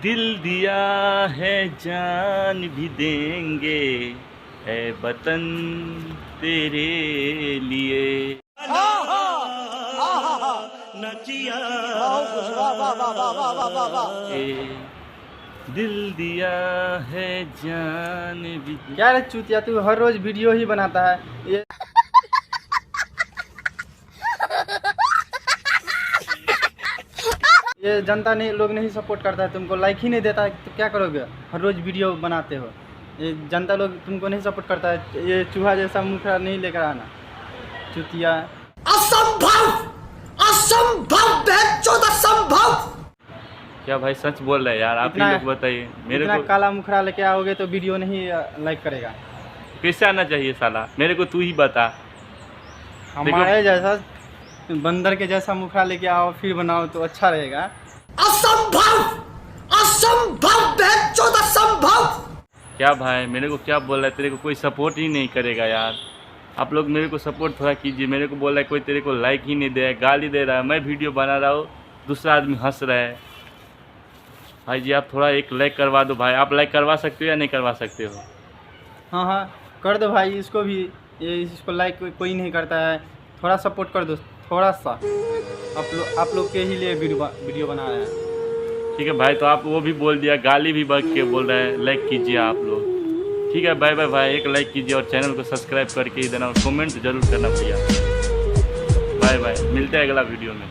दिल दिया है जान भी देंगे ए वतन तेरे लिए। नचिया दिल दिया है जान भी। क्या रे चूतिया, तू हर रोज वीडियो ही बनाता है। ये जनता नहीं, लोग नहीं सपोर्ट करता है तुमको, लाइक ही नहीं देता है तो क्या करोगे? हर रोज वीडियो बनाते हो, ये जनता लोग तुमको नहीं सपोर्ट करता है। ये चूहा जैसा मुखड़ा नहीं लेकर आना चूतिया। असंभव असंभव असंभव। क्या भाई सच बोल रहे हैं यार? आप ही लोग बताइए मेरे को। काला मुखड़ा लेके आओगे तो वीडियो नहीं लाइक करेगा। कैसे आना चाहिए साला? मेरे को तू ही बता। हमारे जैसा बंदर के जैसा मुखड़ा लेके आओ फिर बनाओ तो अच्छा रहेगा। असंभव असंभव असंभव। क्या भाई मेरे को क्या बोल रहा है? तेरे को कोई सपोर्ट ही नहीं करेगा यार। आप लोग मेरे को सपोर्ट थोड़ा कीजिए। मेरे को बोल रहा है कोई तेरे को लाइक ही नहीं दे रहा है, गाली दे रहा है। मैं वीडियो बना रहा हूँ, दूसरा आदमी हंस रहा है। भाई जी आप थोड़ा एक लाइक करवा दो भाई। आप लाइक करवा सकते हो या नहीं करवा सकते हो? हाँ हाँ कर दो भाई, इसको भी। ये इसको लाइक कोई नहीं करता है, थोड़ा सपोर्ट कर दो, थोड़ा सा। आप लोग के ही लिए वीडियो बना रहे हैं। ठीक है भाई, तो आप वो भी बोल दिया, गाली भी बक के बोल रहे हैं। लाइक कीजिए आप लोग। ठीक है बाय बाय भाई। एक लाइक कीजिए और चैनल को सब्सक्राइब करके ही देना और कमेंट जरूर करना भैया। बाय बाय, मिलते हैं अगला वीडियो में।